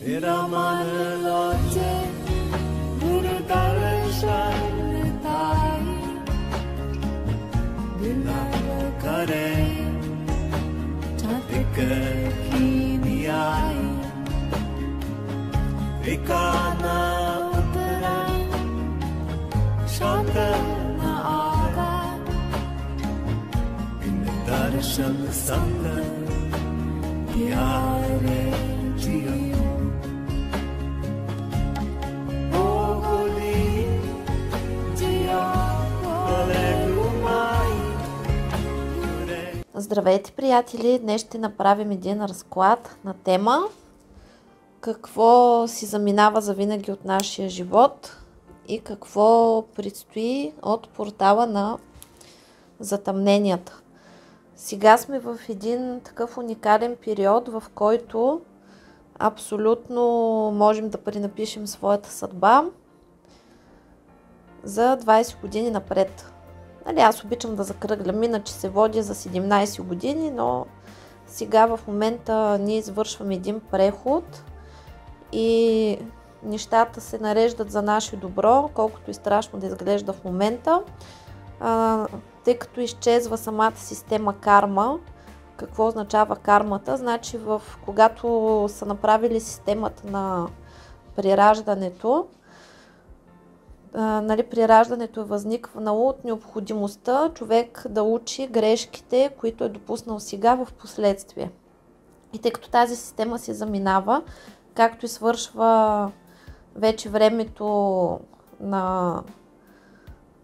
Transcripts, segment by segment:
Viramanılace Vurdarışanıtai Dilakare Chatikakiniai Vikana Utara Shantana Aga Darshan Sangha Pyare Jiyo Ogoli Jiyo Olegumai. Здравейте, приятели! Днес ще направим един разклад на тема какво си заминава завинаги от нашия живот и какво предстои от портала на затъмненията. Сега сме в един такъв уникален период, в който абсолютно можем да пренапишем своята съдба за 20 години напред. Нали, аз обичам да закръглям, иначе се води за 17 години, но сега в момента ние извършваме един преход и нещата се нареждат за наше добро, колкото и страшно да изглежда в момента. Тъй като изчезва самата система карма. Какво означава кармата? Значи когато са направили системата на прираждането, прираждането е възникнало от необходимостта човек да учи грешките, които е допуснал сега в последствие. И тъй като тази система се заминава, както и свършва вече времето на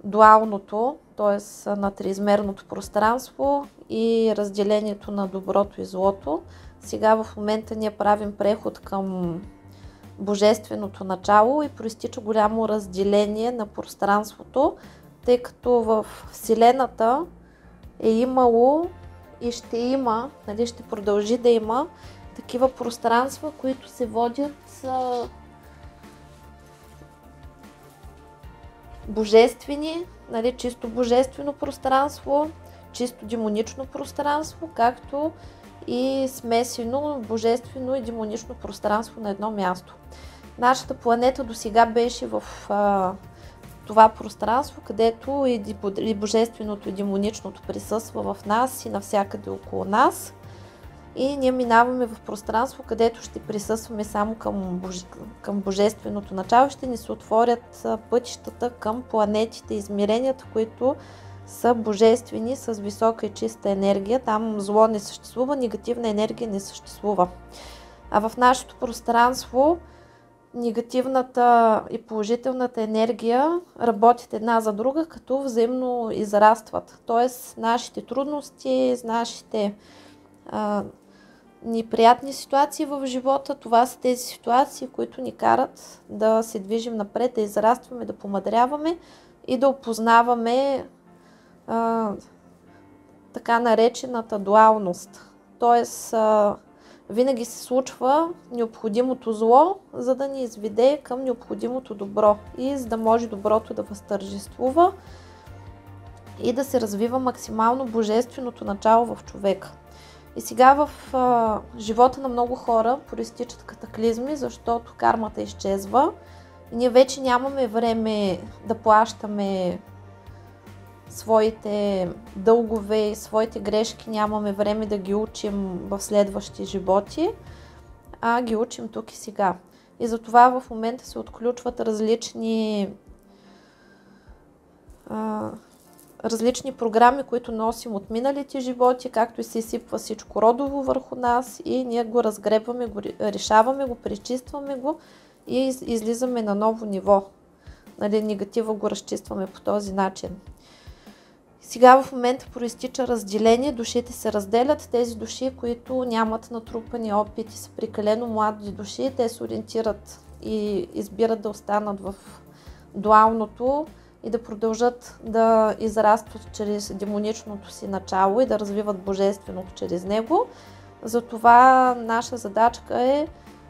дуалното, т.е. на триизмерното пространство и разделението на доброто и злото, сега в момента ние правим преход към божественото начало и проистича голямо разделение на пространството, тъй като в Вселената е имало и ще има, ще продължи да има такива пространства, които се водят божествени, чисто божествено пространство, чисто демонично пространство, както и смесено божествено и демонично пространство на едно място. Нашата планета досега беше в това пространство, където и божественото и демоничното присъства в нас и навсякъде около нас. И ние минаваме в пространство, където ще присъстваме само към божественото начало. Ще ни се отворят пътищата към планетите, измеренията, които са божествени с висока и чиста енергия. Там зло не съществува, негативна енергия не съществува. А в нашето пространство негативната и положителната енергия работят една за друга, като взаимно израстват. Тоест нашите трудности, нашите неприятни ситуации в живота, това са тези ситуации, които ни карат да се движим напред, да израстваме, да помъдряваме и да опознаваме така наречената дуалност. Тоест винаги се случва необходимото зло, за да ни изведе към необходимото добро и за да може доброто да възтържествува и да се развива максимално божественото начало в човека. И сега в живота на много хора проистичат катаклизми, защото кармата изчезва и ние вече нямаме време да плащаме своите дългове и своите грешки, нямаме време да ги учим в следващи животи, а ги учим тук и сега. И затова в момента се отключват различни програми, които носим от миналите животи, както и се изсипва всичко родово върху нас и ние го разгребваме, го решаваме, го пречистваме го и излизаме на ново ниво. Негатива го разчистваме по този начин. Сега в момента проистича разделение, душите се разделят. Тези души, които нямат натрупани опити, са прекалено млади души, те се ориентират и избират да останат в дуалното и да продължат да израстват чрез демоничното си начало и да развиват божественото чрез него. Затова наша задачка е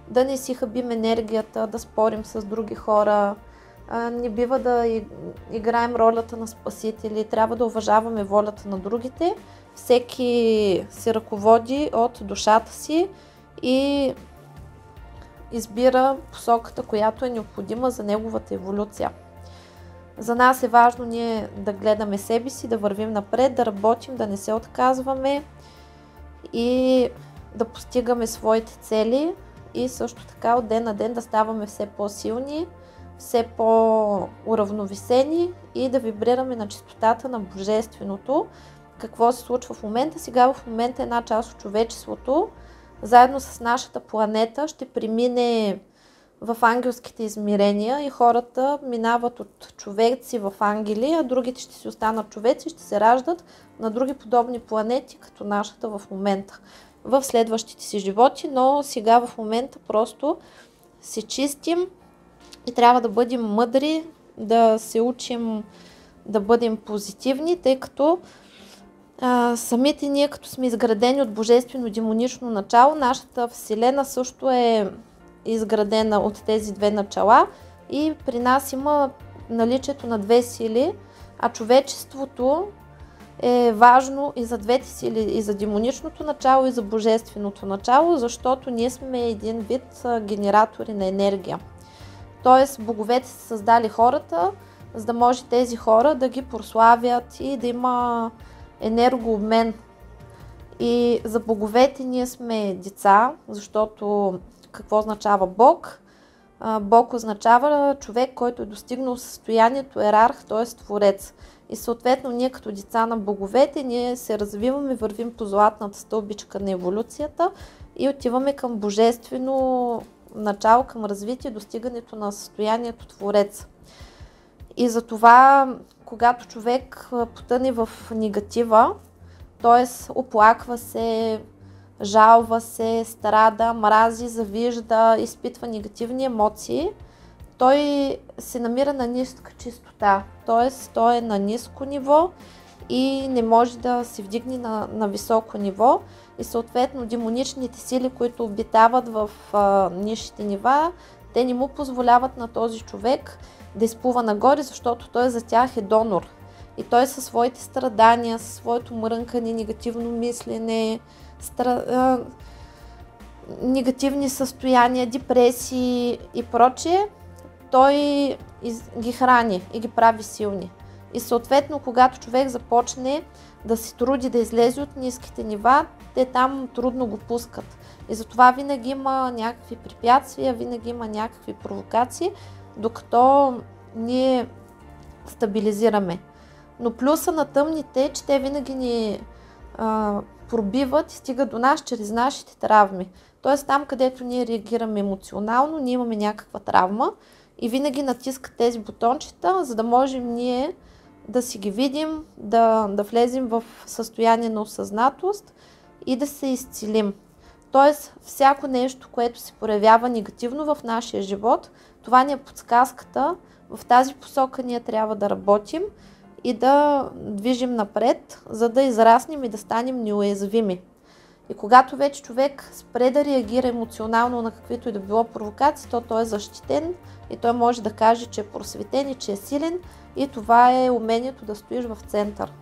да не си хабим енергията, да спорим с други хора. Не бива да играем ролята на спасители, трябва да уважаваме волята на другите. Всеки се ръководи от душата си и избира посоката, която е необходима за неговата еволюция. За нас е важно ние да гледаме себе си, да вървим напред, да работим, да не се отказваме и да постигаме своите цели и също така от ден на ден да ставаме все по-силни, все по-уравновесени и да вибрираме на чистотата на Божественото. Какво се случва в момента? Сега в момента една част от човечеството, заедно с нашата планета, ще премине в ангелските измерения и хората минават от човеци в ангели, а другите ще си останат човеци и ще се раждат на други подобни планети, като нашата в момента, в следващите си животи, но сега в момента просто се чистим и трябва да бъдем мъдри, да се учим да бъдем позитивни, тъй като самите ние, като сме изградени от божествено демонично начало, нашата Вселена също е изградена от тези две начала и при нас има наличието на две сили, а човечеството е важно и за двете сили, и за демоничното начало, и за божественото начало, защото ние сме един вид генератори на енергия. Тоест, боговете са създали хората, за да може тези хора да ги прославят и да има енергообмен. И за боговете ние сме деца, защото какво означава Бог? Бог означава човек, който е достигнал състоянието йерарх, т.е. творец. И съответно ние като деца на боговете, ние се развиваме, вървим по златната стълбичка на еволюцията и отиваме към божествено начало, към развитие, достигането на състоянието творец. И затова, когато човек потъне в негатива, т.е. оплаква се, жалва се, страда, мрази, завижда, изпитва негативни емоции, той се намира на ниска чистота, т.е. той е на ниско ниво и не може да се вдигне на високо ниво и съответно демоничните сили, които обитават в нисшите нива, те не му позволяват на този човек да изплува нагоре, защото той за тях е донор. И той със своите страдания, със своето мрънкане, негативно мислене, негативни състояния, депресии и прочее, той ги храни и ги прави силни. И съответно, когато човек започне да се труди да излезе от ниските нива, те там трудно го пускат. И затова винаги има някакви препятствия, винаги има някакви провокации, докато ние стабилизираме. Но плюса на тъмните е, че те винаги ни пробиват и стигат до нас чрез нашите травми. Тоест там, където ние реагираме емоционално, ние имаме някаква травма и винаги натискат тези бутончета, за да можем ние да си ги видим, да влезем в състояние на осъзнатост и да се изцелим. Тоест всяко нещо, което се проявява негативно в нашия живот, това ни е подсказката, в тази посока ние трябва да работим и да движим напред, за да израснем и да станем неуязвими. И когато вече човек спре да реагира емоционално на каквито и да било провокации, то той е защитен и той може да каже, че е просветен и че е силен и това е умението да стоиш в център.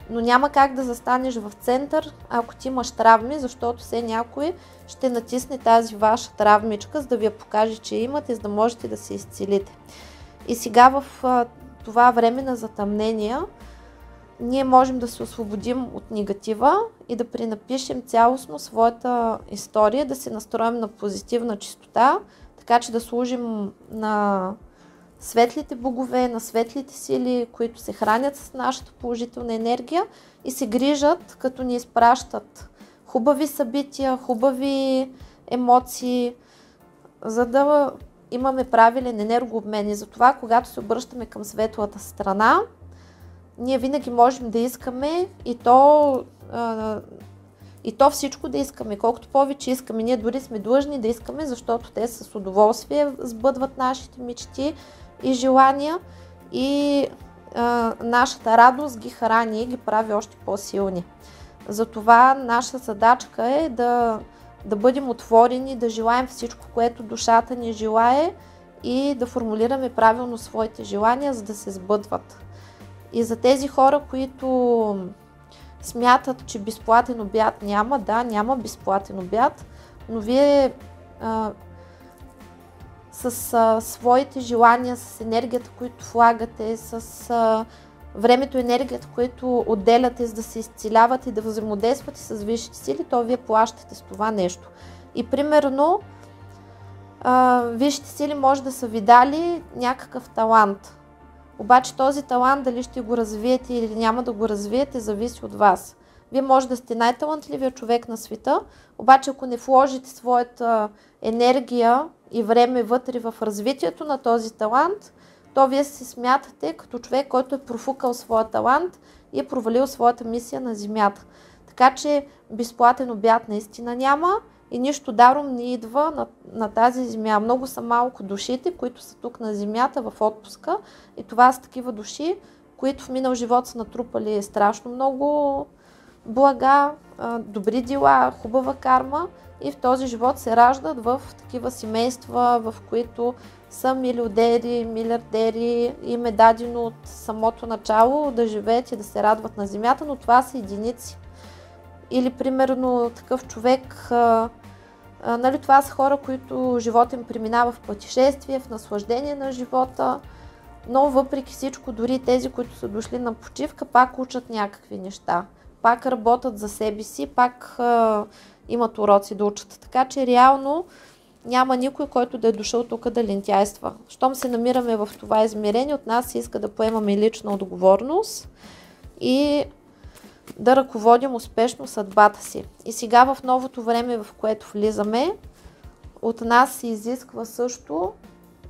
Но няма как да застанеш в център, ако ти имаш травми, защото все някой ще натисне тази ваша травмичка, за да ви я покаже, че имате, за да можете да се изцелите. И сега в това време на затъмнения, ние можем да се освободим от негатива и да пренапишем цялостно своята история, да се настроим на позитивна чистота, така че да служим на светлите богове, на светлите сили, които се хранят с нашата положителна енергия и се грижат, като ни изпращат хубави събития, хубави емоции, за да имаме правилен енергообмен. И затова, когато се обръщаме към светлата страна, ние винаги можем да искаме и то всичко да искаме. Колкото повече искаме, ние дори сме длъжни да искаме, защото те с удоволствие сбъдват нашите мечти и желания и нашата радост ги храни и ги прави още по-силни. Затова наша задачка е да бъдем отворени, да желаем всичко, което душата ни желае и да формулираме правилно своите желания, за да се сбъдват. И за тези хора, които смятат, че безплатен обяд няма, да, няма безплатен обяд, но вие с своите желания, с енергията, които влагате, с времето и енергията, които отделяте, за да се изцелявате и да взаимодействате с висшите сили, то вие плащате с това нещо. И примерно, висшите сили може да са ви дали някакъв талант. Обаче този талант дали ще го развиете или няма да го развиете, зависи от вас. Вие може да сте най-талантливият човек на света, обаче ако не вложите своята енергия и време вътре в развитието на този талант, то вие се смятате като човек, който е профукал своя талант и е провалил своята мисия на Земята. Така че безплатен обяд наистина няма и нищо даром не идва на тази земя. Много са малко душите, които са тук на Земята в отпуска и това са такива души, които в минал живот са натрупали страшно много блага, добри дела, хубава карма и в този живот се раждат в такива семейства, в които са милиардери, милиардери и им е дадено от самото начало да живеят и да се радват на Земята, но това са единици. Или примерно такъв човек, нали, това са хора, които живота им преминава в пътешествие, в наслаждение на живота, но въпреки всичко, дори тези, които са дошли на почивка, пак учат някакви неща. Пак работят за себе си, пак имат уроци да учат. Така че реално няма никой, който да е дошъл тук да лентяйства. Щом се намираме в това измерение, от нас се иска да поемаме лична отговорност и да ръководим успешно съдбата си. И сега в новото време, в което влизаме, от нас се изисква също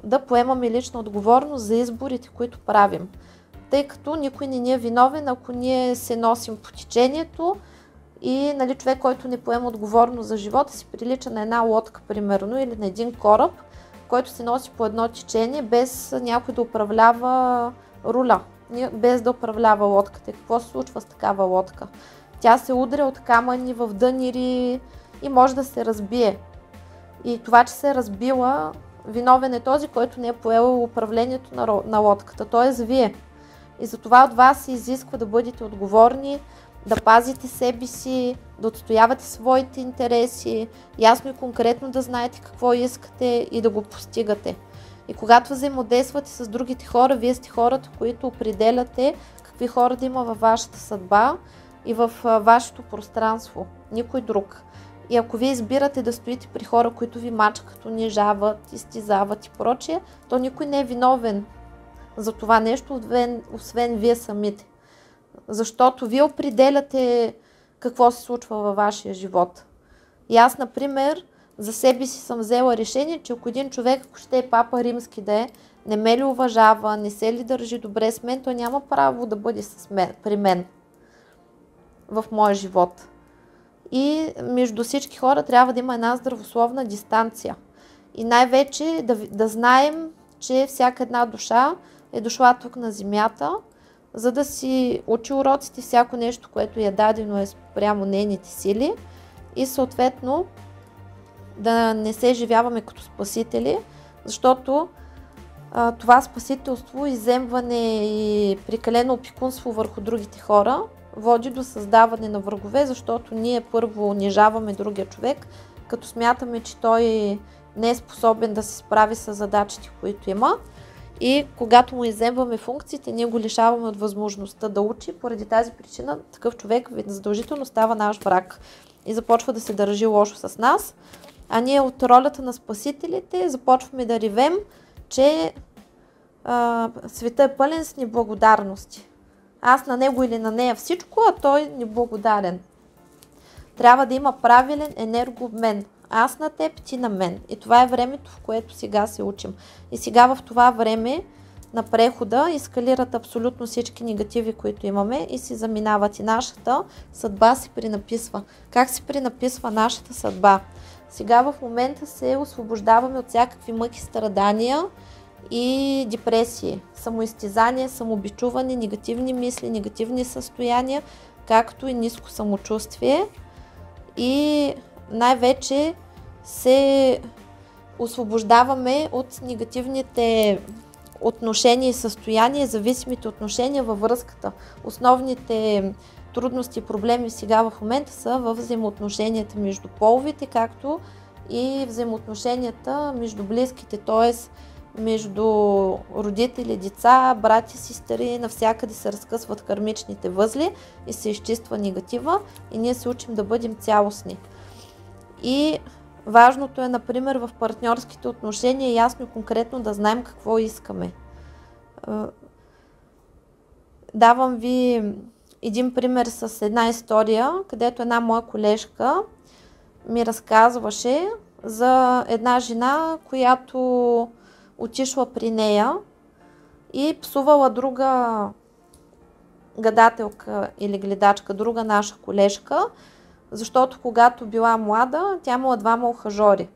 да поемаме лична отговорност за изборите, които правим. Тъй като никой не ни е виновен, ако ние се носим по течението и, нали, човек, който не поема отговорност за живота си, прилича на една лодка, примерно, или на един кораб, който се носи по едно течение, без някой да управлява руля, без да управлява лодката. Какво се случва с такава лодка? Тя се удря от камъни в дънири и може да се разбие. И това, че се е разбила, виновен е този, който не е поел управлението на лодката, т.е. вие. И затова от вас се изисква да бъдете отговорни, да пазите себе си, да отстоявате своите интереси, ясно и конкретно да знаете какво искате и да го постигате. И когато взаимодействате с другите хора, вие сте хората, които определяте какви хора да има във вашата съдба и в вашето пространство. Никой друг. И ако вие избирате да стоите при хора, които ви мачкат, унижават, изтизават и прочее, то никой не е виновен за това нещо, освен вие самите. Защото вие определяте какво се случва във вашия живот. И аз, например, за себе си съм взела решение, че ако един човек, ако ще е папа римски да е, не ме ли уважава, не се ли държи добре с мен, той няма право да бъде при мен в моя живот. И между всички хора трябва да има една здравословна дистанция. И най-вече да знаем, че всяка една душа е дошла тук на Земята, за да си учи уроците, всяко нещо, което е дадено е спрямо нейните сили и съответно да не се изживяваме като спасители, защото това спасителство, изземване и прекалено опекунство върху другите хора води до създаване на врагове, защото ние първо унижаваме другия човек, като смятаме, че той не е способен да се справи с задачите, които има. И когато му изземваме функциите, ние го лишаваме от възможността да учи. Поради тази причина такъв човек задължително става наш враг и започва да се държи лошо с нас. А ние от ролята на спасителите започваме да ревем, че света е пълен с неблагодарности. Аз на него или на нея всичко, а той неблагодарен. Трябва да има правилен енергообмен. Аз на теб, ти на мен. И това е времето, в което сега се учим. И сега в това време на прехода ескалират абсолютно всички негативи, които имаме и си заминават. И нашата съдба се пренаписва. Как се пренаписва нашата съдба? Сега в момента се освобождаваме от всякакви мъки, страдания и депресии, самоизтезание, самобичуване, негативни мисли, негативни състояния, както и ниско самочувствие. И най-вече се освобождаваме от негативните отношения и състояния, зависимите отношения във връзката. Основните трудности и проблеми сега в момента са в взаимоотношенията между половите, както и взаимоотношенията между близките, т.е. между родители, деца, брати, сестри, навсякъде се разкъсват кармичните възли и се изчиства негатива и ние се учим да бъдем цялостни. И важното е, например, в партньорските отношения ясно и конкретно да знаем какво искаме. Давам ви един пример с една история, където една моя колежка ми разказваше за една жена, която отишла при нея и псувала друга гадателка или гледачка, друга наша колежка, защото когато била млада, тя имала двама ухажори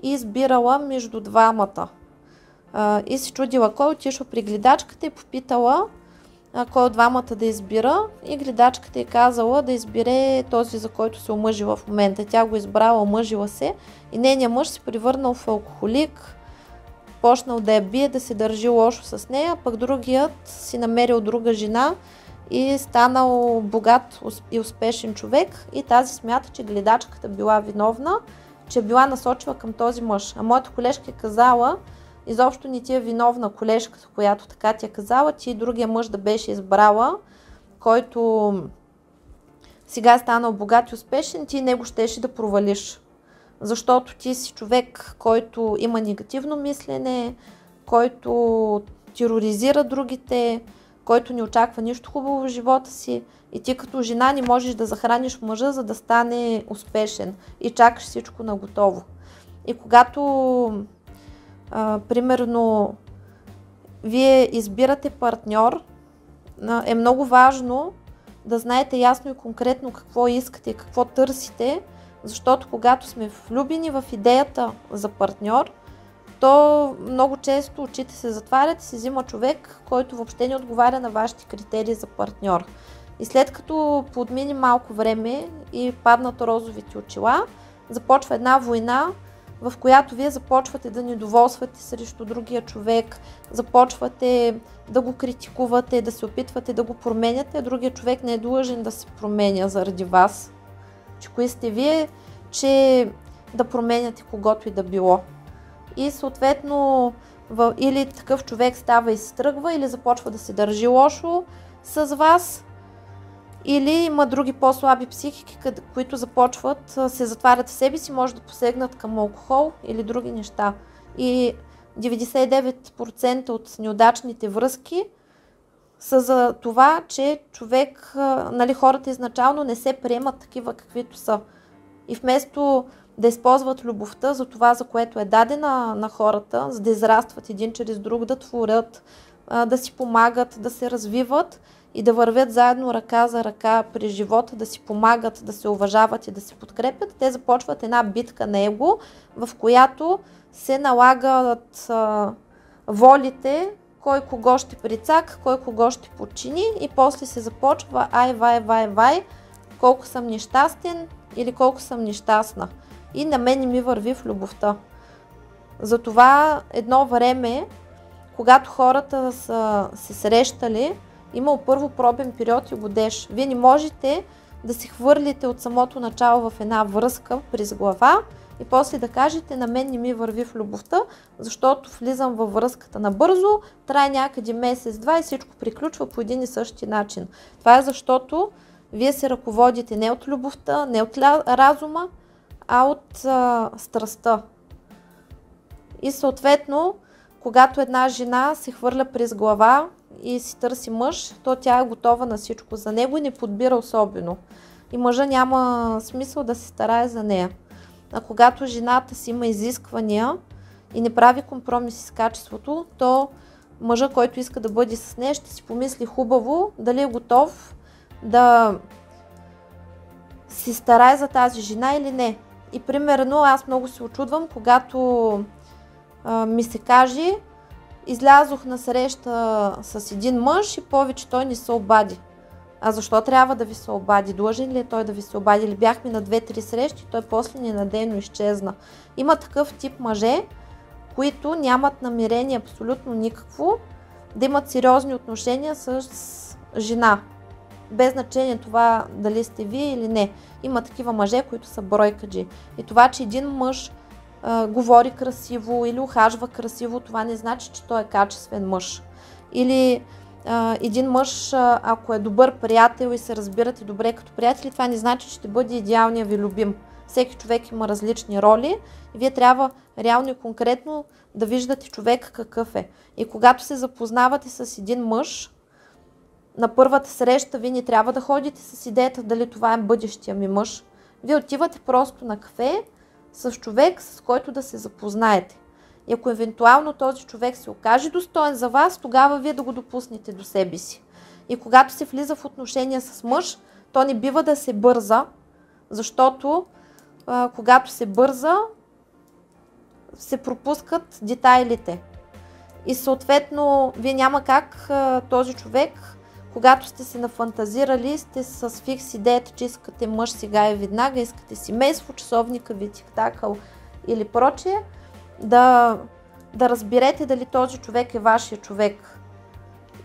и избирала между двамата. И се чудила кой, отишла при гледачката и попитала кой от двамата да избира и гледачката й казала да избере този, за който се омъжила в момента. Тя го избрала, омъжила се и нейният мъж се превърнал в алкохолик, почнал да я бие, да се държи лошо с нея, пък другият си намерил друга жена и станал богат и успешен човек и тази смята, че гледачката била виновна, че била насочила към този мъж. А моята колежка е казала: изобщо не ти е виновна колежката, която така ти е казала, ти другия мъж да беше избрала, който сега е станал богат и успешен, ти него щеше да провалиш. Защото ти си човек, който има негативно мислене, който тероризира другите, който не очаква нищо хубаво в живота си и ти като жена не можеш да захраниш мъжа, за да стане успешен и чакаш всичко наготово. И когато примерно вие избирате партньор, е много важно да знаете ясно и конкретно какво искате и какво търсите, защото когато сме влюбени в идеята за партньор, то много често очите се затварят и се взима човек, който въобще не отговаря на вашите критерии за партньор. И след като подмине малко време и паднат розовите очила, започва една война, в която вие започвате да недоволствате срещу другия човек, започвате да го критикувате, да се опитвате да го променяте, а другия човек не е длъжен да се променя заради вас. Че кои сте вие, че да променяте когото и да било. И съответно или такъв човек става и се тръгва, или започва да се държи лошо с вас, или има други по-слаби психики, които започват, се затварят в себе си, може да посегнат към алкохол или други неща. И 99% от неудачните връзки са за това, че човек, хората изначално не се приемат такива каквито са. И вместо да използват любовта за това, за което е дадена на хората, за да израстват един чрез друг, да творят, да си помагат, да се развиват и да вървят заедно ръка за ръка през живота, да си помагат, да се уважават и да се подкрепят, те започват една битка на его, в която се налагат волите, кой кого ще прицака, кой кого ще подчини и после се започва вай, колко съм нещастен или колко съм нещастна. И на мен не ми върви в любовта. Затова едно време, когато хората са се срещали, имал първо пробен период и годеж. Вие не можете да се хвърлите от самото начало в една връзка през глава и после да кажете: на мен не ми върви в любовта, защото влизам във връзката набързо, трае някъде месец-два и всичко приключва по един и същи начин. Това е защото вие се ръководите не от любовта, не от разума, а от страстта. И съответно, когато една жена се хвърля през глава и си търси мъж, то тя е готова на всичко за него и не подбира особено. И мъжа няма смисъл да се старае за нея. А когато жената си има изисквания и не прави компромиси с качеството, то мъжа, който иска да бъде с нея, ще си помисли хубаво дали е готов да се старае за тази жена или не. И примерно аз много се очудвам, когато ми се каже: излязох на среща с един мъж и повече той не се обади. А защо трябва да ви се обади? Длъжен ли е той да ви се обади? Или бяхме на 2-3 срещи, той после ненадейно изчезна. Има такъв тип мъже, които нямат намерение абсолютно никакво да имат сериозни отношения с жена. Без значение това дали сте вие или не. Има такива мъже, които са бройкаджи. И това, че един мъж говори красиво или ухажва красиво, това не значи, че той е качествен мъж. Или един мъж, ако е добър приятел и се разбирате добре като приятели, това не значи, че ще бъде идеалният ви любим. Всеки човек има различни роли и вие трябва реално и конкретно да виждате човека какъв е. И когато се запознавате с един мъж, на първата среща вие не трябва да ходите с идеята дали това е бъдещия ми мъж. Вие отивате просто на кафе с човек, с който да се запознаете. И ако евентуално този човек се окаже достоен за вас, тогава вие да го допуснете до себе си. И когато се влиза в отношения с мъж, то не бива да се бърза, защото когато се бърза, се пропускат детайлите. И съответно, вие няма как този човек, когато сте се нафантазирали, сте с фикс идеята, че искате мъж сега и веднага, искате семейство, часовника ви тик-такъл или прочее, да разберете дали този човек е вашия човек.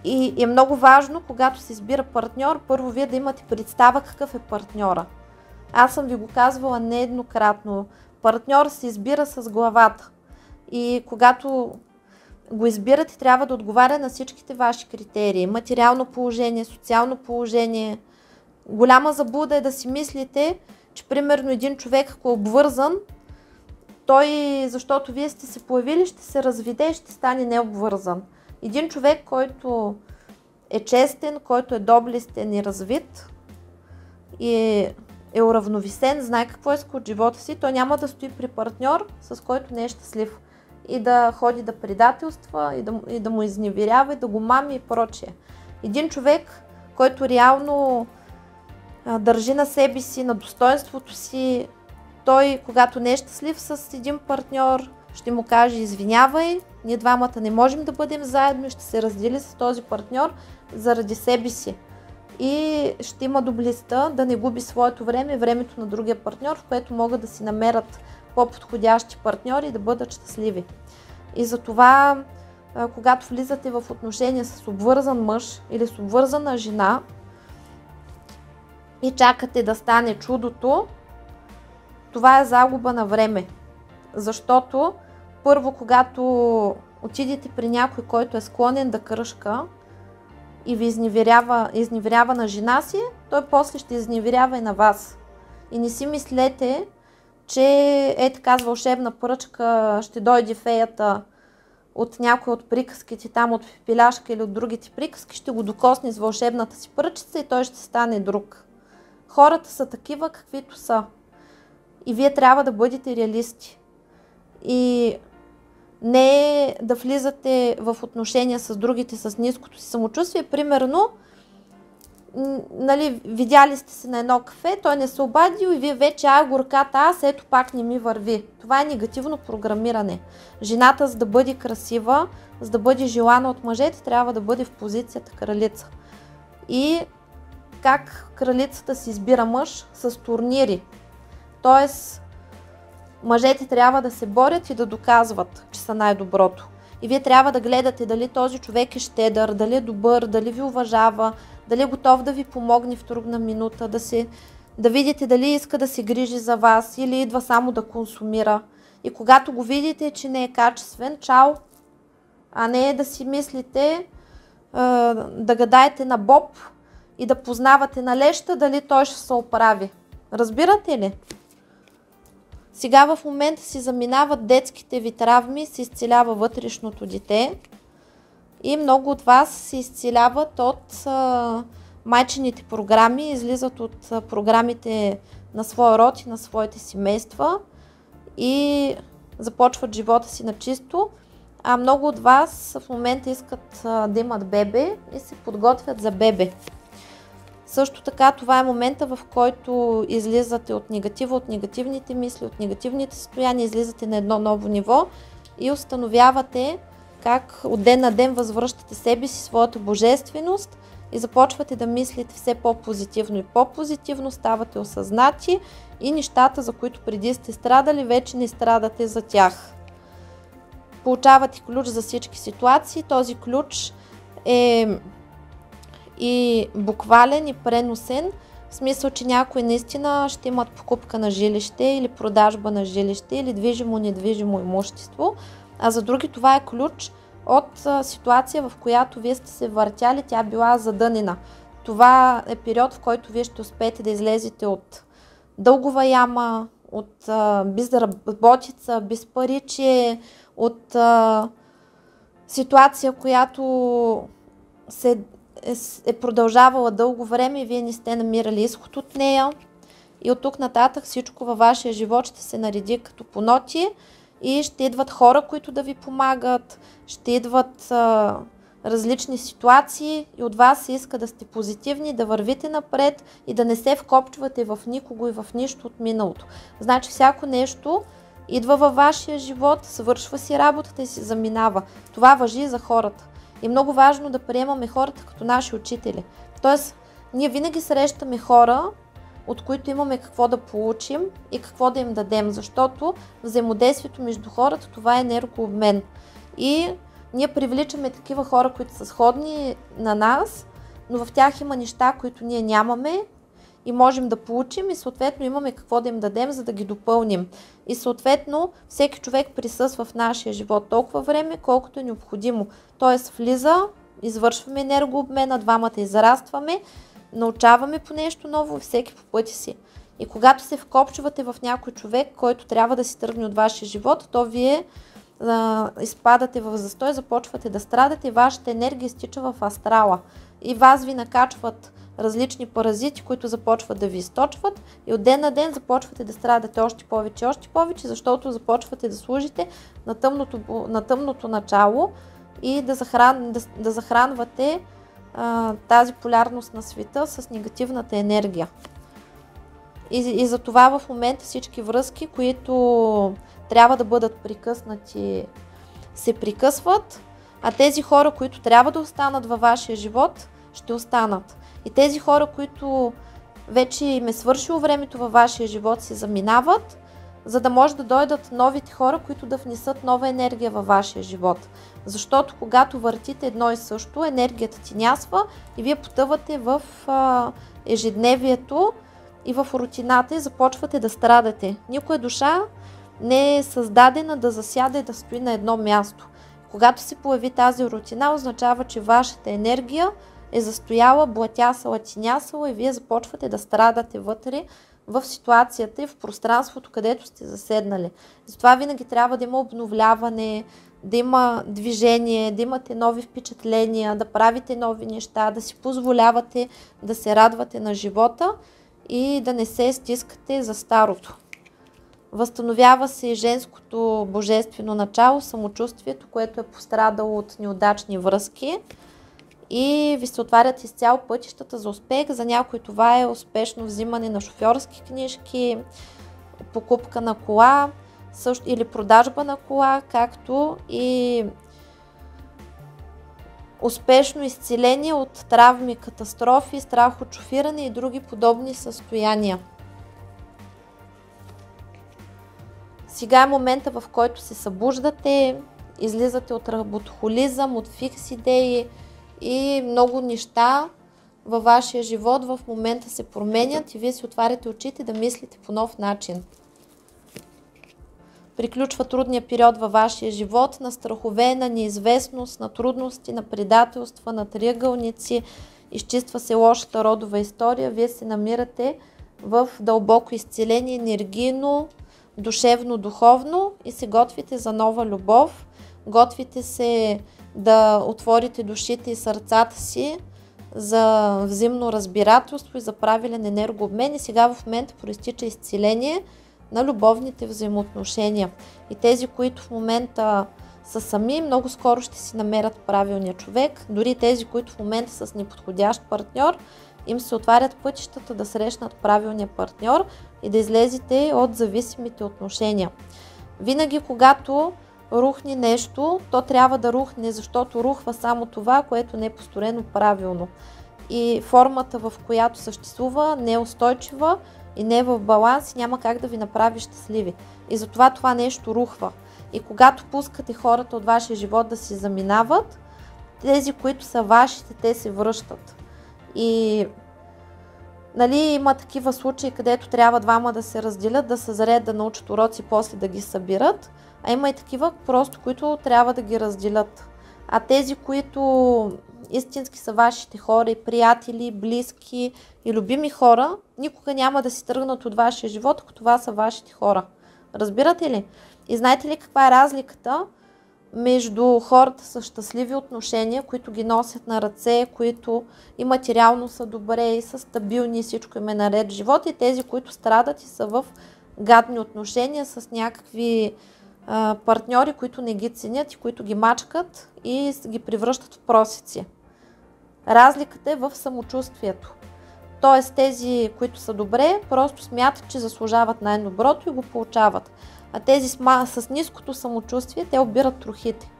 И е много важно, когато се избира партньор, първо вие да имате представа какъв е партньора. Аз съм ви го казвала нееднократно. Партньор се избира с главата. И когато го избирате, трябва да отговаря на всичките ваши критерии. Материално положение, социално положение. Голяма заблуда е да си мислите, че примерно един човек, ако е обвързан, той, защото вие сте се появили, ще се разведе и ще стане необвързан. Един човек, който е честен, който е доблестен и развит и е уравновесен, знае какво иска от живота си, той няма да стои при партньор, с който не е щастлив. И да ходи да предателства, и да му изневерява, и да го мами и прочее. Един човек, който реално държи на себе си, на достоинството си, той, когато не е щастлив с един партньор, ще му каже: извинявай, ние двамата не можем да бъдем заедно и ще се раздели с този партньор заради себе си. И ще има доблестта да не губи своето време и времето на другия партньор, в което могат да си намерят по-подходящи партньори и да бъдат щастливи. И затова, когато влизате в отношения с обвързан мъж или с обвързана жена и чакате да стане чудото, това е загуба на време. Защото първо, когато отидете при някой, който е склонен да кръшка и ви изневерява на жена си, той после ще изневерява и на вас. И не си мислете, че така с вълшебна пръчка ще дойде феята от някой от приказките там, от Пепеляшка или от другите приказки, ще го докосне с вълшебната си пръчица и той ще стане друг. Хората са такива, каквито са. И вие трябва да бъдете реалисти. И не да влизате в отношения с другите с ниското си самочувствие. Примерно, видяли сте се на едно кафе, той не се обадил и вие вече, горката, ето пак не ми върви. Това е негативно програмиране. Жената, за да бъде красива, за да бъде желана от мъжете, трябва да бъде в позицията кралица. И как кралицата си избира мъж? С турнири. Тоест, мъжете трябва да се борят и да доказват, че са най-доброто. И вие трябва да гледате дали този човек е щедър, дали е добър, дали ви уважава, дали е готов да ви помогне в трудна минута, да видите дали иска да се грижи за вас или идва само да консумира. И когато го видите, че не е качествен, чао, а не да си мислите, да гадаете на боб и да познавате на леща дали той ще се оправи. Разбирате ли? Сега в момента си заминават детските ви травми, се изцелява вътрешното дете и много от вас се изцеляват от майчините програми, излизат от програмите на своя род и на своите семейства и започват живота си на чисто, а много от вас в момента искат да имат бебе и се подготвят за бебе. Също така това е момента, в който излизате от негатива, от негативните мисли, от негативните състояния, излизате на едно ново ниво и установявате как от ден на ден възвръщате себе си, своята божественост и започвате да мислите все по-позитивно и по-позитивно, ставате осъзнати и нещата, за които преди сте страдали, вече не страдате за тях. Получавате ключ за всички ситуации, този ключ е и буквален и преносен. В смисъл, че някои наистина ще имат покупка на жилище или продажба на жилище или движимо-недвижимо имущество, а за други това е ключ от ситуация, в която вие сте се въртяли, тя била задънена. Това е период, в който вие ще успеете да излезете от дългова яма, от безработица, безпаричие, от ситуация, която е продължавала дълго време и вие не сте намирали изход от нея. И от тук нататък всичко във вашия живот ще се нареди като по ноти и ще идват хора, които да ви помагат, ще идват различни ситуации и от вас се иска да сте позитивни, да вървите напред и да не се вкопчвате в никого и в нищо от миналото. Значи всяко нещо идва във вашия живот, свършва си работата и си заминава. Това важи и за хората. И много важно да приемаме хората като наши учители. Тоест, ние винаги срещаме хора, от които имаме какво да получим и какво да им дадем, защото взаимодействието между хората, това е енергообмен. И ние привличаме такива хора, които са сходни на нас, но в тях има неща, които ние нямаме и можем да получим и съответно имаме какво да им дадем, за да ги допълним. И съответно всеки човек присъства в нашия живот толкова време, колкото е необходимо. Тоест влиза, извършваме енергообмена, двамата израстваме, научаваме по нещо ново, всеки по пъти си. И когато се вкопчвате в някой човек, който трябва да си тръгне от вашия живот, то вие изпадате в застой, започвате да страдате, вашата енергия изтича в астрала. И вас ви накачват различни паразити, които започват да ви източват и от ден на ден започвате да страдате още повече, защото започвате да служите на тъмното начало и да захранвате тази полярност на света с негативната енергия. И за това в момента всички връзки, които трябва да бъдат прекъснати, се прекъсват, а тези хора, които трябва да останат във вашия живот, ще останат. И тези хора, които вече им е свършило времето във вашия живот, се заминават, за да може да дойдат новите хора, които да внесат нова енергия във вашия живот. Защото когато въртите едно и също, енергията тинясва и вие потъвате в ежедневието и в рутината и започвате да страдате. Никоя душа не е създадена да засяда и да стои на едно място. Когато се появи тази рутина, означава, че вашата енергия е застояла, блатясала, тинясала и вие започвате да страдате вътре в ситуацията и в пространството, където сте заседнали. Затова винаги трябва да има обновляване, да има движение, да имате нови впечатления, да правите нови неща, да си позволявате да се радвате на живота и да не се стискате за старото. Възстановява се женското божествено начало, самочувствието, което е пострадало от неудачни връзки и ви се отварят изцяло пътищата за успех. За някой това е успешно взимане на шофьорски книжки, покупка на кола също, или продажба на кола, както и успешно изцеление от травми, катастрофи, страх от шофиране и други подобни състояния. Сега е момента, в който се събуждате, излизате от работохолизъм, от фикс идеи и много неща във вашия живот в момента се променят и вие си отваряте очите да мислите по нов начин. Приключва трудния период във вашия живот на страхове, на неизвестност, на трудности, на предателства, на триъгълници. Изчиства се лошата родова история. Вие се намирате в дълбоко изцеление, енергийно, душевно, духовно и се готвите за нова любов. Готвите се да отворите душите и сърцата си за взаимно разбирателство и за правилен енергообмен. И сега в момента проистича изцеление на любовните взаимоотношения. И тези, които в момента са сами, много скоро ще си намерят правилния човек. Дори тези, които в момента са с неподходящ партньор, им се отварят пътищата да срещнат правилния партньор и да излезете от зависимите отношения. Винаги, когато рухне нещо, то трябва да рухне, защото рухва само това, което не е построено правилно. И формата, в която съществува, не е устойчива и не е в баланс и няма как да ви направи щастливи. И затова това нещо рухва. И когато пускате хората от вашия живот да си заминават, тези, които са вашите, те се връщат. И Нали, има такива случаи, където трябва двама да се разделят, да се заредят, да научат уроци, после да ги събират. А има и такива, просто които трябва да ги разделят. А тези, които истински са вашите хора, и приятели, близки и любими хора, никога няма да си тръгнат от вашия живот, ако това са вашите хора. Разбирате ли? И знаете ли каква е разликата между хората с щастливи отношения, които ги носят на ръце, които и материално са добре, и са стабилни, и всичко им е наред в живота, и тези, които страдат и са в гадни отношения с някакви партньори, които не ги ценят и които ги мачкат и ги превръщат в просици. Разликата е в самочувствието. Тоест тези, които са добре, просто смятат, че заслужават най-доброто и го получават. А тези с ниското самочувствие, те обират трохите.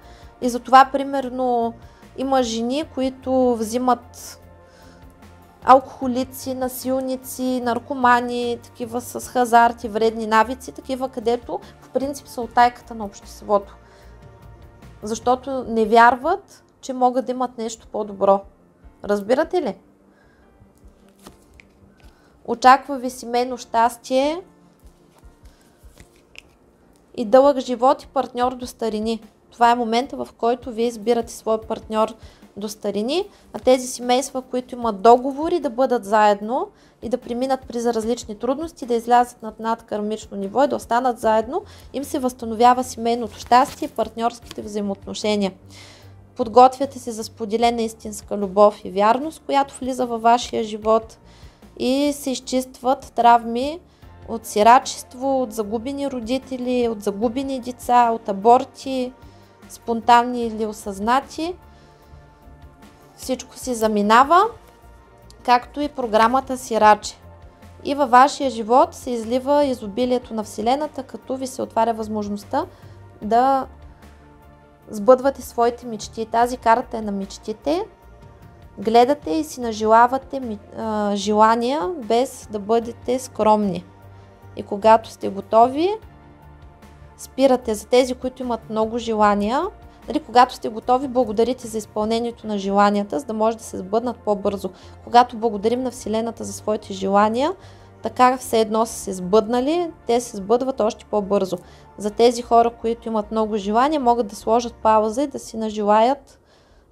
И затова, примерно, има жени, които взимат алкохолици, насилници, наркомани, такива с хазарти, вредни навици, такива, където в принцип са утайката на обществото. Защото не вярват, че могат да имат нещо по-добро. Разбирате ли? Очаква ви семейно щастие и дълъг живот и партньор до старини. Това е момента, в който вие избирате своя партньор до старини, а тези семейства, които имат договори да бъдат заедно и да преминат през различни трудности, да излязат над надкармично ниво и да останат заедно, им се възстановява семейното щастие и партньорските взаимоотношения. Подготвяте се за споделена истинска любов и вярност, която влиза във вашия живот, и се изчистват травми от сирачество, от загубени родители, от загубени деца, от аборти, спонтанни или осъзнати. Всичко се заминава, както и програмата Сираче. И във вашия живот се излива изобилието на Вселената, като ви се отваря възможността да сбъдвате своите мечти. Тази карта е на мечтите. Гледате и си нажелавате желания, без да бъдете скромни. И когато сте готови, спирате. За тези, които имат много желания, нали, когато сте готови, благодарите за изпълнението на желанията, за да може да се сбъднат по-бързо. Когато благодарим на Вселената за своите желания, така все едно са се сбъднали, те се сбъдват още по-бързо. За тези хора, които имат много желания, могат да сложат пауза и да си нажелаят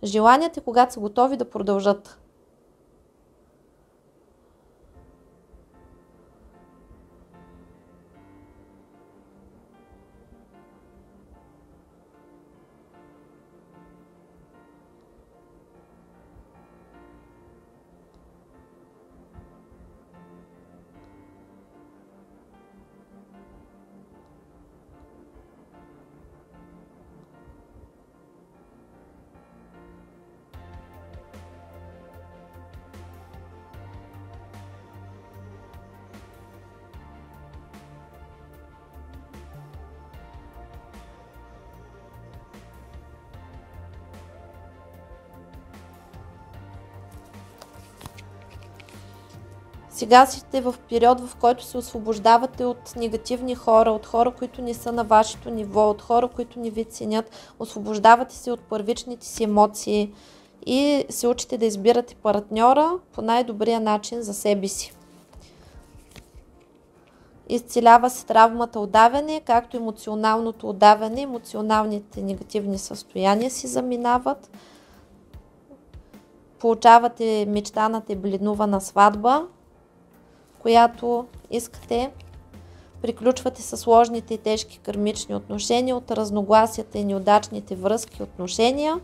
желанията, когато са готови да продължат. Сега сте в период, в който се освобождавате от негативни хора, от хора, които не са на вашето ниво, от хора, които не ви ценят. Освобождавате се от първичните си емоции и се учите да избирате партньора по най-добрия начин за себе си. Изцелява се травмата отдаване, както емоционалното отдаване, емоционалните негативни състояния си заминават. Получавате мечтаната и бледнувана сватба, която искате. Приключвате със сложните и тежки кармични отношения от разногласията и неудачните връзки и отношения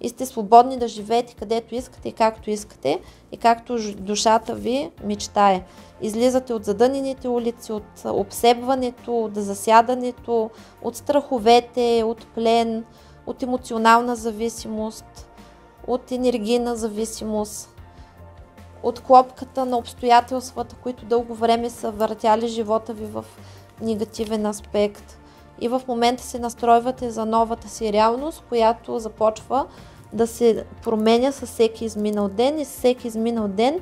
и сте свободни да живеете където искате и както душата ви мечтае. Излизате от задънените улици, от обсебването, от засядането, от страховете, от плен, от емоционална зависимост, от енергийна зависимост, от клопката на обстоятелствата, които дълго време са въртяли живота ви в негативен аспект. И в момента се настройвате за новата си реалност, която започва да се променя с всеки изминал ден и с всеки изминал ден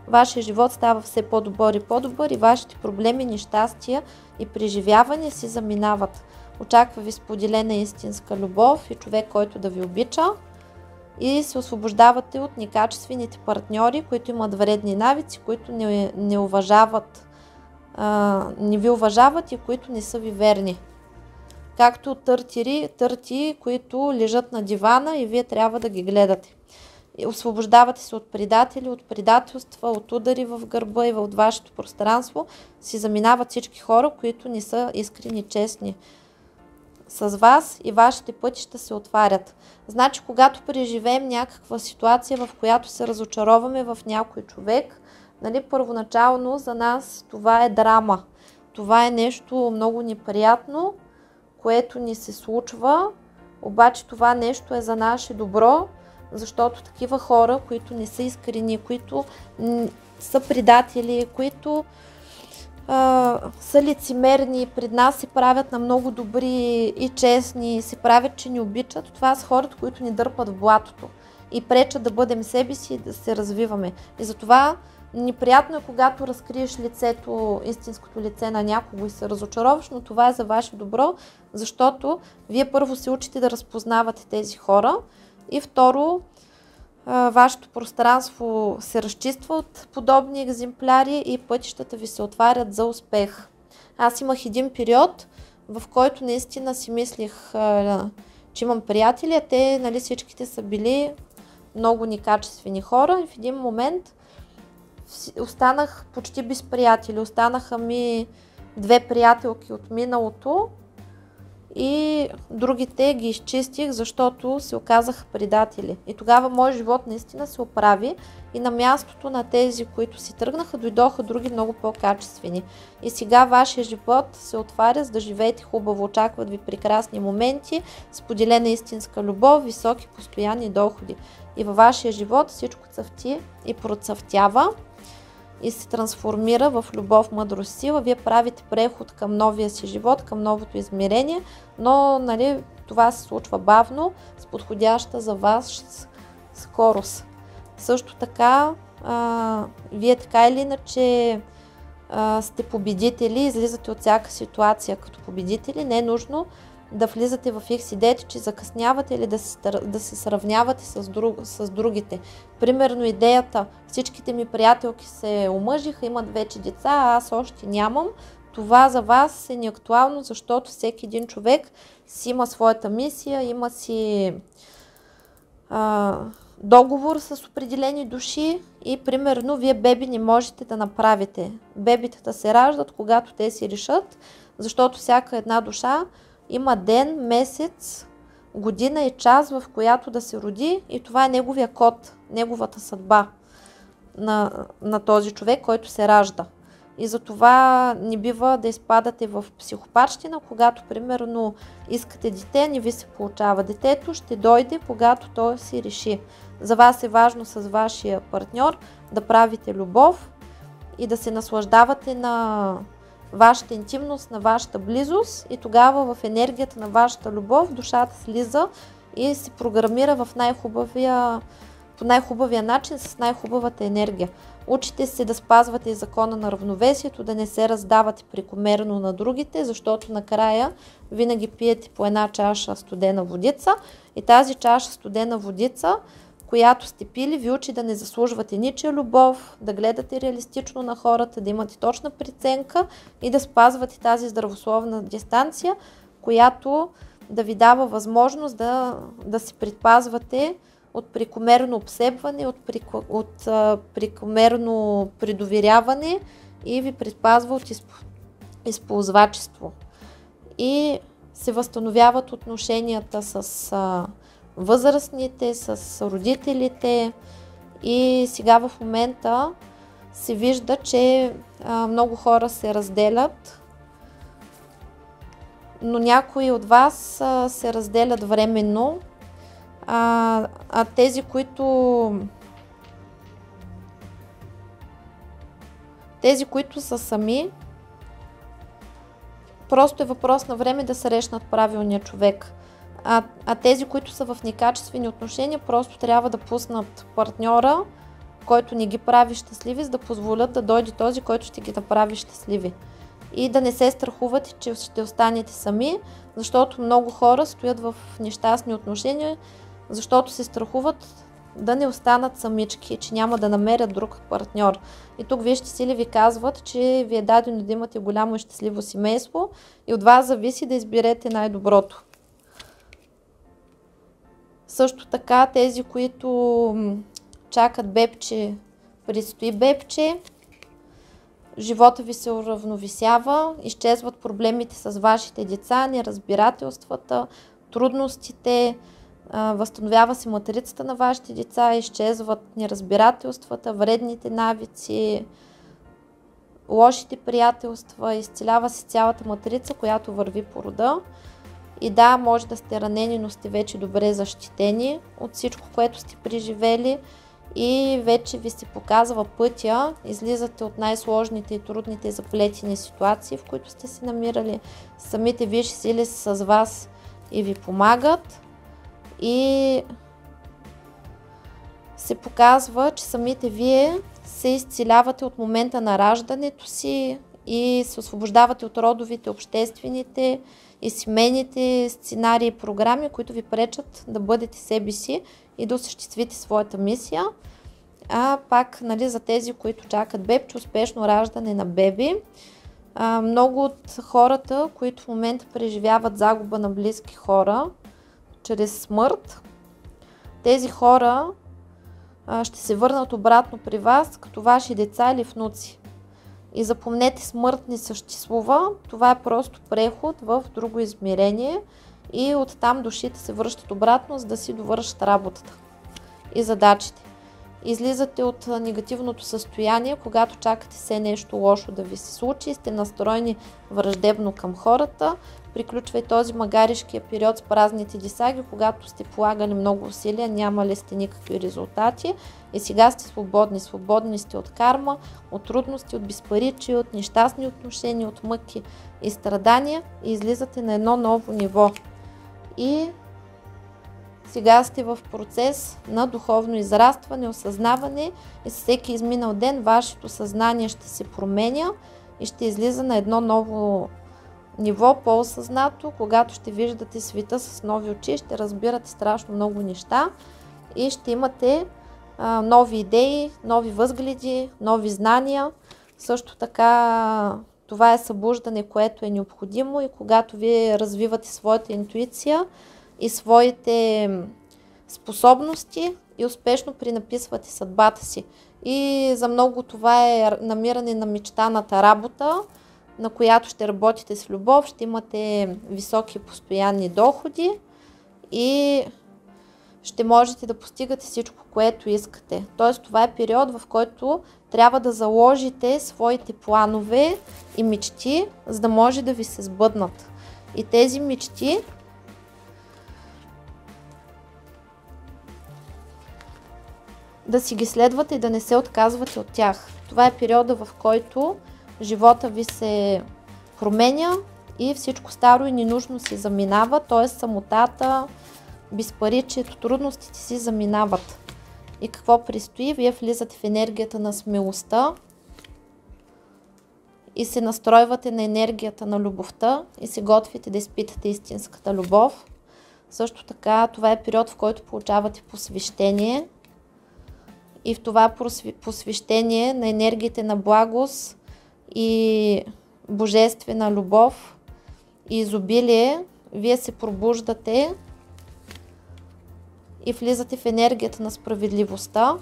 вашия живот става все по-добър и по-добър и вашите проблеми, нещастия и преживявания си заминават. Очаква ви споделена истинска любов и човек, който да ви обича и се освобождавате от некачествените партньори, които имат вредни навици, които не уважават, не ви уважават и които не са ви верни. Както търти, които лежат на дивана и вие трябва да ги гледате. Освобождавате се от предатели, от предателства, от удари в гърба и в вашето пространство. Си заминават всички хора, които не са искрени, честни с вас и вашите пътища се отварят. Значи, когато преживеем някаква ситуация, в която се разочароваме в някой човек, нали, първоначално за нас това е драма. Това е нещо много неприятно, което ни се случва, обаче това нещо е за наше добро, защото такива хора, които не са искрени, които са предатели, които са лицемерни, пред нас се правят на много добри и честни, се правят, че ни обичат, това са хората, които ни дърпат в блатото и пречат да бъдем себе си и да се развиваме. И затова неприятно е, когато разкриеш лицето, истинското лице на някого и се разочароваш, но това е за ваше добро, защото вие първо се учите да разпознавате тези хора и второ, вашето пространство се разчиства от подобни екземпляри и пътищата ви се отварят за успех. Аз имах един период, в който наистина си мислих, че имам приятели, а те, нали, всичките са били много некачествени хора и в един момент останах почти без приятели. Останаха ми 2 приятелки от миналото и другите ги изчистих, защото се оказаха предатели. И тогава моят живот наистина се оправи и на мястото на тези, които си тръгнаха, дойдоха други много по-качествени. И сега вашия живот се отваря, за да живеете хубаво. Очакват ви прекрасни моменти, споделена истинска любов, високи постоянни доходи. И във вашия живот всичко цъфти и процъфтява и се трансформира в любов, мъдрост, сила. Вие правите преход към новия си живот, към новото измерение, но, нали, това се случва бавно, с подходяща за вас скорост. Също така, вие така или иначе сте победители, излизате от всяка ситуация като победители. Не е нужно да влизате в X идеята, че закъснявате или да се сравнявате с другите. Примерно идеята, всичките ми приятелки се омъжиха, имат вече деца, а аз още нямам. Това за вас е неактуално, защото всеки един човек си има своята мисия, има си договор с определени души и примерно вие беби не можете да направите. Бебитата се раждат, когато те си решат, защото всяка една душа има ден, месец, година и час, в която да се роди и това е неговия код, неговата съдба на този човек, който се ражда. И затова не бива да изпадате в психопатщина, когато примерно искате дете, не ви се получава. Детето ще дойде, когато той си реши. За вас е важно с вашия партньор да правите любов и да се наслаждавате на вашата интимност, на вашата близост и тогава в енергията на вашата любов душата слиза и се програмира по най-хубавия начин с най-хубавата енергия. Учите се да спазвате закона на равновесието, да не се раздавате прекомерно на другите, защото накрая винаги пиете по една чаша студена водица и тази чаша студена водица, която сте пили, ви учи да не заслужвате ничия любов, да гледате реалистично на хората, да имате точна преценка и да спазвате тази здравословна дистанция, която да ви дава възможност да се предпазвате от прекомерно обсебване, от прекомерно предоверяване и ви предпазва от използвачество. И се възстановяват отношенията с възрастните, с родителите и сега в момента се вижда, че много хора се разделят, но някои от вас се разделят временно, а тези, които са сами, просто е въпрос на време да срещнат правилния човек. А тези, които са в некачествени отношения, просто трябва да пуснат партньора, който не ги прави щастливи, за да позволят да дойде този, който ще ги направи щастливи. И да не се страхувате, че ще останете сами, защото много хора стоят в нещастни отношения защото се страхуват да не останат самички, че няма да намерят друг партньор. И тук вижте сили ви казват, че ви е дадено да имате голямо и щастливо семейство и от вас зависи да изберете най-доброто. Също така тези, които чакат бебче, предстои бебче, живота ви се уравновесява, изчезват проблемите с вашите деца, неразбирателствата, трудностите, възстановява се матрицата на вашите деца, изчезват неразбирателствата, вредните навици, лошите приятелства, изцелява се цялата матрица, която върви по рода. И да, може да сте ранени, но сте вече добре защитени от всичко, което сте преживели и вече ви се показва пътя, излизате от най-сложните и трудните заплетени ситуации, в които сте се намирали. Самите висши сили са с вас и ви помагат и се показва, че самите вие се изцелявате от момента на раждането си и се освобождавате от родовите, обществените и семейните сценарии и програми, които ви пречат да бъдете себе си и да осъществите своята мисия. А пак, нали, за тези, които чакат бебче, успешно раждане на беби. Много от хората, които в момента преживяват загуба на близки хора чрез смърт, тези хора ще се върнат обратно при вас като ваши деца или внуци. И запомнете, смърт не съществува, това е просто преход в друго измерение и оттам душите се връщат обратно, за да си довършат работата и задачите. Излизате от негативното състояние, когато чакате все нещо лошо да ви се случи, сте настроени враждебно към хората, приключва и този магаришкия период с празните десаги, когато сте полагали много усилия, нямали сте никакви резултати и сега сте свободни. Свободни сте от карма, от трудности, от безпаричие, от нещастни отношения, от мъки и страдания и излизате на едно ново ниво. И сега сте в процес на духовно израстване, осъзнаване и с всеки изминал ден вашето съзнание ще се променя и ще излиза на едно ново ниво, по-осъзнато, когато ще виждате света с нови очи, ще разбирате страшно много неща и ще имате нови идеи, нови възгледи, нови знания. Също така това е събуждане, което е необходимо и когато вие развивате своята интуиция и своите способности и успешно пренаписвате съдбата си. И за много това е намиране на мечтаната работа, на която ще работите с любов, ще имате високи постоянни доходи и ще можете да постигате всичко, което искате. Тоест това е период, в който трябва да заложите своите планове и мечти, за да може да ви се сбъднат. И тези мечти да си ги следвате и да не се отказвате от тях. Това е периода, в който живота ви се променя и всичко старо и ненужно се заминава, т.е. самотата, безпаричието, трудностите си заминават. И какво предстои? Вие влизате в енергията на смелостта и се настройвате на енергията на любовта и се готвите да изпитате истинската любов. Също така това е период, в който получавате посвещение и в това посвещение на енергиите на благост и божествена любов и изобилие, вие се пробуждате и влизате в енергията на справедливостта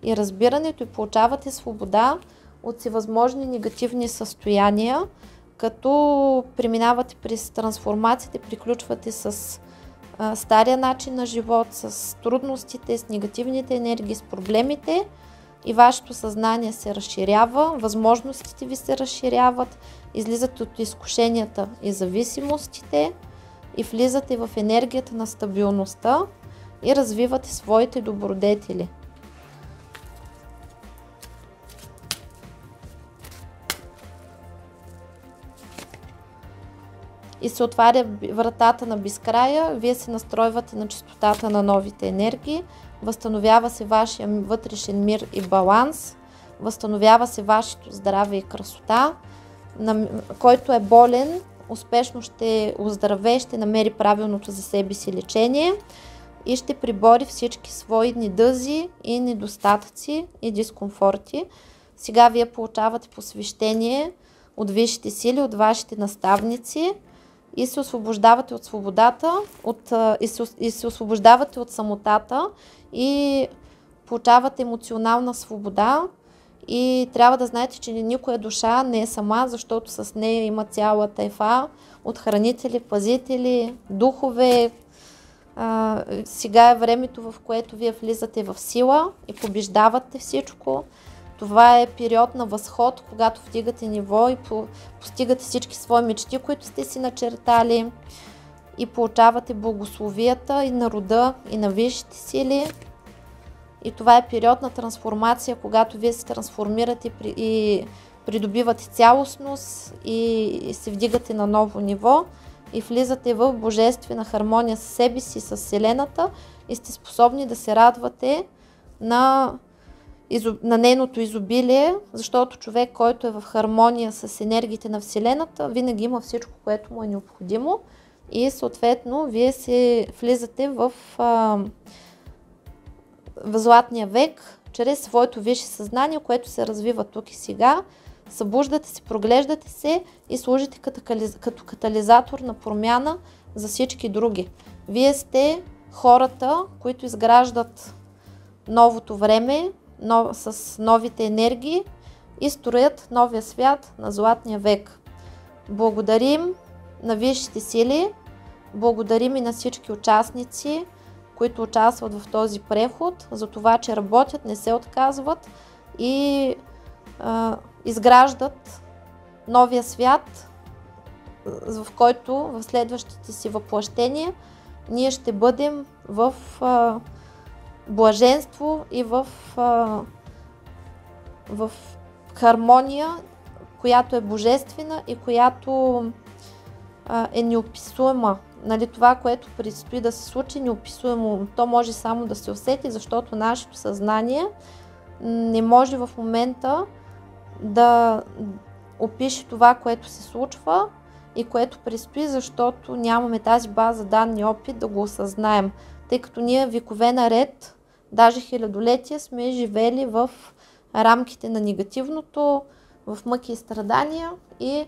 и разбирането и получавате свобода от всевъзможни негативни състояния, като преминавате през трансформациите, приключвате с стария начин на живот, с трудностите, с негативните енергии, с проблемите и вашето съзнание се разширява, възможностите ви се разширяват, излизате от изкушенията и зависимостите и влизате в енергията на стабилността и развивате своите добродетели. И се отваря вратата на безкрая, вие се настройвате на чистотата на новите енергии, възстановява се вашия вътрешен мир и баланс, възстановява се вашето здраве и красота, който е болен, успешно ще оздравее, ще намери правилното за себе си лечение. и ще прибори всички свои недъзи и недостатъци и дискомфорти. Сега вие получавате посвещение от висшите сили, от вашите наставници и се освобождавате от свободата, и се освобождавате от самотата и получавате емоционална свобода. И трябва да знаете, че никоя душа не е сама, защото с нея има цяла тайфа от хранители, пазители, духове. Сега е времето, в което вие влизате в сила и побеждавате всичко. Това е период на възход, когато вдигате ниво и постигате всички свои мечти, които сте си начертали, и получавате благословията и на рода, и на висшите сили. И това е период на трансформация, когато вие се трансформирате и придобивате цялостност и се вдигате на ново ниво и влизате в божествена хармония с себе си, с Вселената, и сте способни да се радвате на нейното изобилие, защото човек, който е в хармония с енергиите на Вселената, винаги има всичко, което му е необходимо, и съответно вие се влизате в златния век чрез своето висше съзнание, което се развива тук и сега. Събуждате се, проглеждате се и служите като катализатор на промяна за всички други. Вие сте хората, които изграждат новото време с новите енергии и строят новия свят на златния век. Благодарим на висшите сили, благодарим и на всички участници, които участват в този преход, за това, че работят, не се отказват и изграждат новия свят, в който в следващите си въплъщения ние ще бъдем в блаженство и в хармония, която е божествена и която е неописуема. Нали, това, което предстои да се случи, неописуемо. То може само да се усети, защото нашето съзнание не може в момента да опише това, което се случва и което предстои, защото нямаме тази база данни опит да го осъзнаем. Тъй като ние векове наред, даже хилядолетия, сме живели в рамките на негативното, в мъки и страдания, и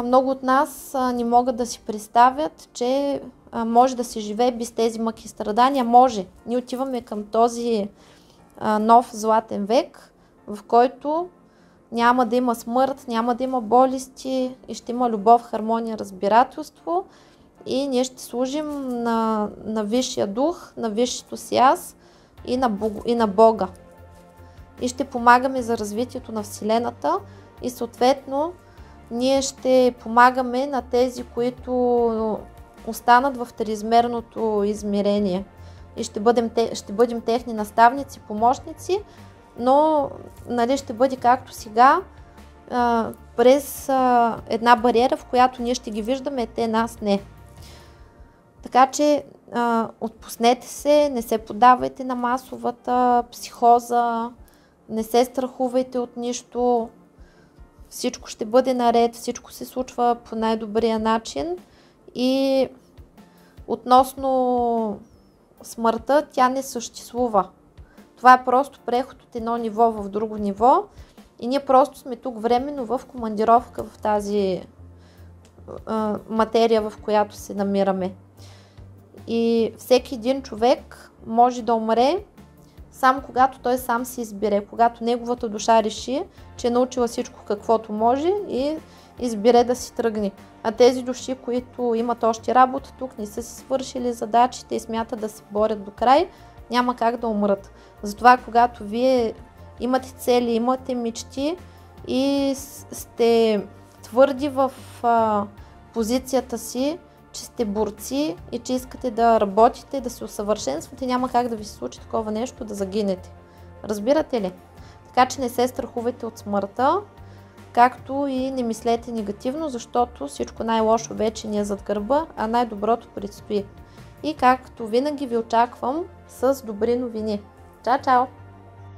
много от нас не могат да си представят, че може да се живее без тези мъки и страдания. Може. Ние отиваме към този нов златен век, в който няма да има смърт, няма да има болести и ще има любов, хармония, разбирателство, и ние ще служим на Висшия дух, на Висшето си аз и на Бога. И ще помагаме за развитието на Вселената и съответно ние ще помагаме на тези, които останат в триизмерното измерение. И ще бъдем техни наставници, помощници, но нали, ще бъде както сега, през една бариера, в която ние ще ги виждаме, те нас не. Така че отпуснете се, не се поддавайте на масовата психоза, не се страхувайте от нищо. Всичко ще бъде наред, всичко се случва по най-добрия начин, и относно смъртта, тя не съществува. Това е просто преход от едно ниво в друго ниво и ние просто сме тук временно в командировка в тази материя, в която се намираме. И всеки един човек може да умре само когато той сам се избере, когато неговата душа реши, че е научила всичко каквото може и избере да си тръгне. А тези души, които имат още работа тук, не са си свършили задачите и смятат да се борят до край, няма как да умрат. Затова, когато вие имате цели, имате мечти и сте твърди в позицията си, че сте борци и че искате да работите, да се усъвършенствате, няма как да ви се случи такова нещо, да загинете. Разбирате ли? Така че не се страхувайте от смъртта, както и не мислете негативно, защото всичко най-лошо вече ни е зад гърба, а най-доброто предстои. И както винаги ви очаквам с добри новини. Чао, чао!